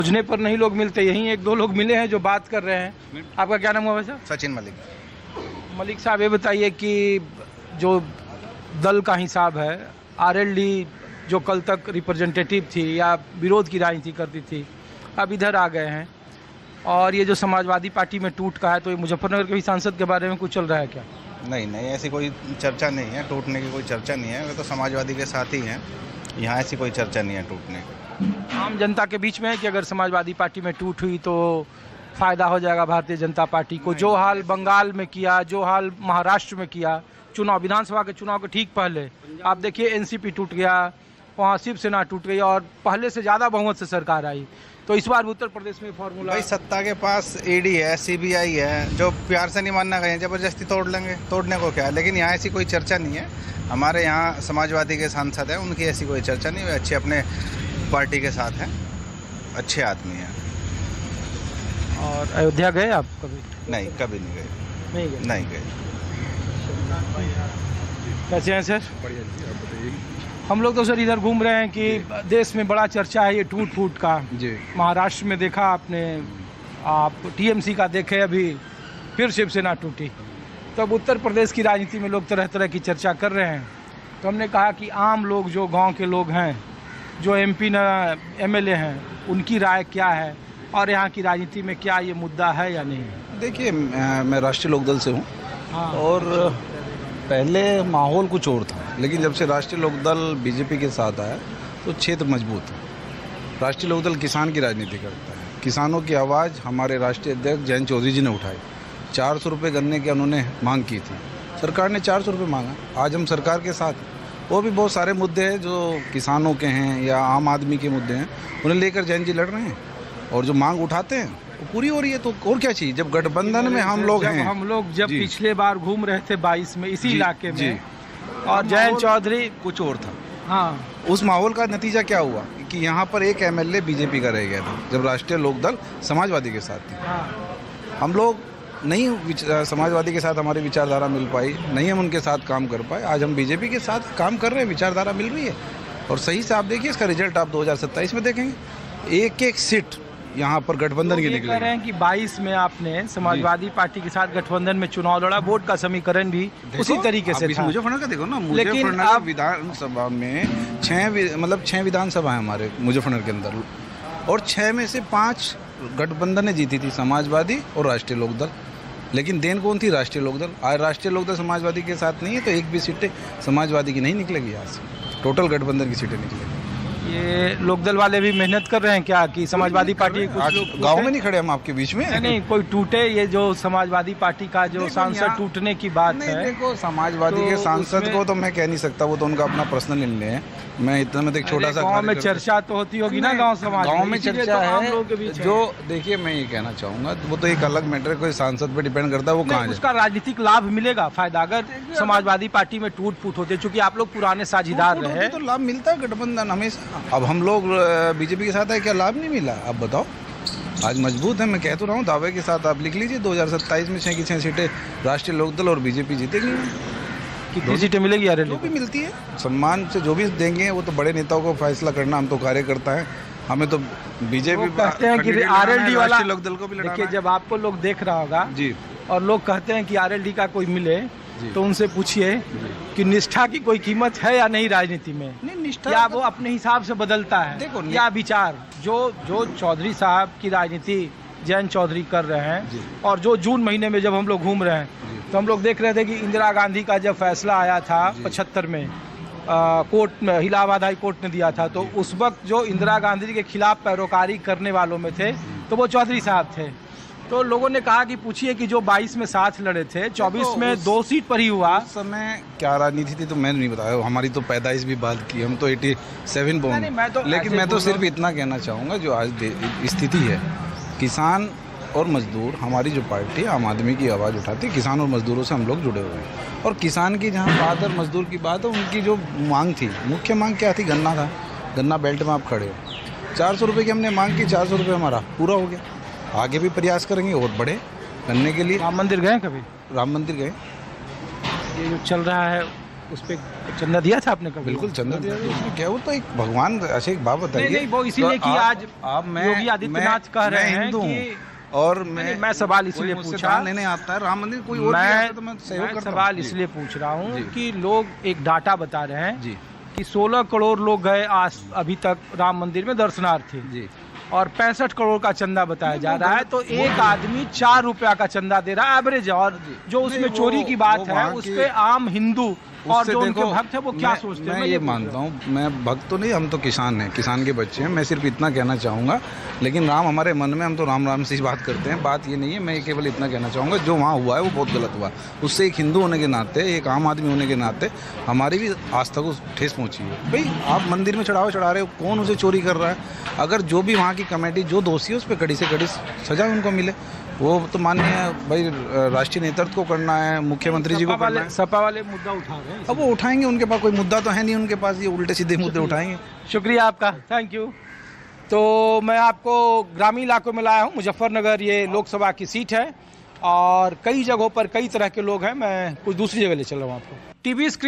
खोजने पर नहीं लोग मिलते, यहीं एक दो लोग मिले हैं जो बात कर रहे हैं। आपका क्या नाम हुआ वैसे? सचिन मलिक। मलिक साहब, ये बताइए कि जो दल का हिसाब है, आरएलडी जो कल तक रिप्रेजेंटेटिव थी या विरोध की राजनीति करती थी, अब इधर आ गए हैं, और ये जो समाजवादी पार्टी में टूट का है, तो ये मुजफ्फरनगर के भी सांसद के बारे में कुछ चल रहा है क्या? नहीं, ऐसी कोई चर्चा नहीं है, टूटने की कोई चर्चा नहीं है। वे तो समाजवादी के साथ ही हैं, यहाँ ऐसी कोई चर्चा नहीं है टूटने की। आम जनता के बीच में है कि अगर समाजवादी पार्टी में टूट हुई तो फायदा हो जाएगा भारतीय जनता पार्टी को? जो हाल बंगाल में किया, जो हाल महाराष्ट्र में किया, चुनाव, विधानसभा के चुनाव के ठीक पहले आप देखिए एनसीपी टूट गया, वहाँ शिवसेना टूट गई और पहले से ज़्यादा बहुमत से सरकार आई। तो इस बार उत्तर प्रदेश में फॉर्मूला, भाई सत्ता के पास ईडी है, सीबीआई है, जो प्यार से नहीं मानना गए जबरदस्ती तोड़ लेंगे, तोड़ने को क्या है। लेकिन यहाँ ऐसी कोई चर्चा नहीं है। हमारे यहाँ समाजवादी के सांसद हैं, उनकी ऐसी कोई चर्चा नहीं। वे अच्छे अपने पार्टी के साथ हैं, अच्छे आदमी हैं। और अयोध्या गए आप कभी? नहीं, कभी नहीं गए। नहीं गए। कैसे हैं सर? बढ़िया जी, आप बताइए। हम लोग तो सर इधर घूम रहे हैं कि देश में बड़ा चर्चा है ये टूट फूट का जी। महाराष्ट्र में देखा आपने, आप टीएमसी का देखे, अभी फिर शिवसेना टूटी। तो अब उत्तर प्रदेश की राजनीति में लोग तरह तरह की चर्चा कर रहे हैं। तो हमने कहा कि आम लोग, जो गांव के लोग हैं, जो एमपी न एमएलए हैं, उनकी राय क्या है और यहाँ की राजनीति में क्या ये मुद्दा है या नहीं? देखिए, मैं राष्ट्रीय लोकदल से हूँ। हाँ। और पहले माहौल कुछ और था, लेकिन जब से राष्ट्रीय लोकदल बीजेपी के साथ आया तो क्षेत्र मजबूत है। राष्ट्रीय लोकदल किसान की राजनीति करता है। किसानों की आवाज़ हमारे राष्ट्रीय अध्यक्ष जयंत चौधरी जी ने उठाई। 400 रुपये गन्ने की उन्होंने मांग की थी, सरकार ने 400 रुपये मांगा। आज हम सरकार के साथ, वो भी बहुत सारे मुद्दे हैं जो किसानों के हैं या आम आदमी के मुद्दे हैं, उन्हें लेकर जयंत जी लड़ रहे हैं और जो मांग उठाते हैं वो पूरी हो रही है। तो और क्या चाहिए? जब गठबंधन में हम लोग हैं, हम लोग जब जी। पिछले बार घूम रहे थे 22 में इसी जी, इलाके जी। में, और जयंत चौधरी, कुछ और था। हाँ, उस माहौल का नतीजा क्या हुआ कि यहाँ पर एक एमएलए बीजेपी का रह गया था, जब राष्ट्रीय लोकदल समाजवादी के साथ थी। हाँ। हम लोग नहीं समाजवादी के साथ हमारी विचारधारा मिल पाई, नहीं हम उनके साथ काम कर पाए। आज हम बीजेपी के साथ काम कर रहे हैं, विचारधारा मिल रही है और सही से आप देखिए इसका रिजल्ट आप 2027 में देखेंगे। एक एक सीट यहाँ पर गठबंधन की कह रहे निकलेगी। हैं कि 22 में आपने समाजवादी पार्टी के साथ गठबंधन में चुनाव लड़ा, वोट का समीकरण भी उसी तरीके से था। मुजफ्फरनगर का देखो ना, लेकिन मुजफ्फरनगर आप विधानसभा में 6 विधानसभा है हमारे मुजफ्फरनगर के अंदर, और 6 में से 5 गठबंधन ने जीती थी, समाजवादी और राष्ट्रीय लोकदल। लेकिन देन कौन थी? राष्ट्रीय लोकदल। आज राष्ट्रीय लोकदल समाजवादी के साथ नहीं है तो एक भी सीटें समाजवादी की नहीं निकलेगी। यहाँ से टोटल गठबंधन की सीटें निकलेगी। ये लोकदल वाले भी मेहनत कर रहे हैं क्या कि समाजवादी पार्टी कुछ लोग गांव में नहीं खड़े हम आपके बीच में? नहीं, कोई टूटे, ये जो समाजवादी पार्टी का जो सांसद टूटने की बात नहीं, है। देखो समाजवादी के सांसद को तो मैं कह नहीं सकता, वो तो उनका अपना पर्सनल निर्णय है। मैं इतना में एक छोटा सा गांव में चर्चा तो होती होगी ना, गांव समाज गांव में इसीलिए चर्चा तो आम है। लोगों के बीच जो देखिए, मैं ये कहना चाहूंगा, वो तो एक अलग मैटर है, कोई सांसद पे डिपेंड करता है वो कहाँ उसका राजनीतिक लाभ मिलेगा, फायदा, अगर समाजवादी पार्टी में टूट फूट होती है, चूंकि आप लोग पुराने साझीदार रहे। तो लाभ मिलता है गठबंधन हमेशा। अब हम लोग बीजेपी के साथ है, क्या लाभ नहीं मिला? आप बताओ। आज मजबूत है, मैं कह तो रहा हूँ दावे के साथ। आप लिख लीजिए 2027 में 6 की 6 सीटें राष्ट्रीय लोकदल और बीजेपी जीतेगी। कितनी सीटें मिलेगी यार? जो भी मिलती है सम्मान से जो भी देंगे, वो तो बड़े नेताओं को फैसला करना, हम तो कार्यकर्ता हैं, हमें तो बीजेपी कहते हैं कि आरएलडी वाला, लोकदल को भी लड़ाना देखिए है। जब आपको लोग देख रहा होगा जी, और लोग कहते हैं कि आरएलडी का कोई मिले, तो उनसे पूछिए कि निष्ठा की कोई कीमत है या नहीं राजनीति में? नहीं, निष्ठा या वो अपने हिसाब से बदलता है? देखो, या विचार जो चौधरी साहब की राजनीति जयंत चौधरी कर रहे हैं, और जो जून महीने में जब हम लोग घूम रहे हैं तो हम लोग देख रहे थे कि इंदिरा गांधी का जब फैसला आया था 75 में, कोर्ट में, इलाहाबाद हाई कोर्ट ने दिया था, तो उस वक्त जो इंदिरा गांधी के खिलाफ पैरोकारी करने वालों में थे तो वो चौधरी साहब थे। तो लोगों ने कहा कि पूछिए कि जो 22 में साथ लड़े थे, 24 में 2 सीट पर ही हुआ। उस समय क्या राजनीति थी तो मैंने नहीं बताया, हमारी तो पैदाइश भी बाद की, हम तो 87 बोर्न। लेकिन मैं तो सिर्फ इतना कहना चाहूँगा, जो आज स्थिति है, किसान और मजदूर, हमारी जो पार्टी आम आदमी की आवाज़ उठाती है, किसान और मजदूरों से हम लोग जुड़े हुए हैं। और किसान की जहाँ बात और मजदूर की बात है, उनकी जो मांग थी, मुख्य मांग क्या थी? गन्ना था। गन्ना बेल्ट में आप खड़े हो, 400 रुपये की हमने मांग की, 400 रुपये हमारा पूरा हो गया। आगे भी प्रयास करेंगे और बड़े करने के लिए। राम मंदिर गए कभी? राम मंदिर गए। ये जो चल रहा है उस पे चंदा दिया था आपने कभी? बिल्कुल चंदा दिया था उसमें, क्या वो तो एक भगवान ऐसे एक बात बताइए। नहीं, वो इसीलिए तो कि आज आप मैं योगी आदित्यनाथ कह रहे हैं हिंदू हूँ कि और मैं सवाल इसलिए कोई मुझसे पूछा, दान लेने आता है राम मंदिर कोई और भी आता है तो मैं सहयोग करता हूँ। सवाल जी। इसलिए पूछ रहा हूँ जी। कि लोग एक डाटा बता रहे हैं जी कि 16 करोड़ लोग गए आज अभी तक राम मंदिर में दर्शनार्थी, जी और 65 करोड़ का चंदा बताया जा रहा है। तो एक आदमी 4 रुपया का चंदा दे रहा है एवरेज, और जो उसमें नहीं, चोरी की बात वो है वहाँ उस की- पे आम हिंदू और उससे जो उनके देखो, भक्त है वो क्या सोचते हैं? मैं ये मानता हूँ, मैं भक्त तो नहीं, हम तो किसान हैं, किसान के बच्चे हैं। मैं सिर्फ इतना कहना चाहूँगा, लेकिन राम हमारे मन में, हम तो राम राम से ही बात करते हैं। बात ये नहीं है, मैं ये केवल इतना कहना चाहूँगा, जो वहाँ हुआ है वो बहुत गलत हुआ। उससे एक हिंदू होने के नाते, एक आम आदमी होने के नाते हमारी भी आस्था को ठेस पहुँची है। भाई आप मंदिर में चढ़ावा चढ़ा रहे हो, कौन उसे चोरी कर रहा है? अगर जो भी वहाँ की कमेटी जो दोषी है उस पर कड़ी से कड़ी सजा उनको मिले, वो तो माननीय भाई राष्ट्रीय नेतृत्व को करना है, मुख्यमंत्री जी को करना है। सपा वाले मुद्दा उठा रहे हैं। अब वो उठाएंगे, उनके पास कोई मुद्दा तो है नहीं, उनके पास ये उल्टे सीधे मुद्दे उठाएंगे। शुक्रिया आपका, थैंक यू। तो मैं आपको ग्रामीण इलाकों में लाया हूँ, मुजफ्फरनगर ये लोकसभा की सीट है और कई जगहों पर कई तरह के लोग हैं। मैं कुछ दूसरी जगह ले चल रहा हूँ आपको। TV screen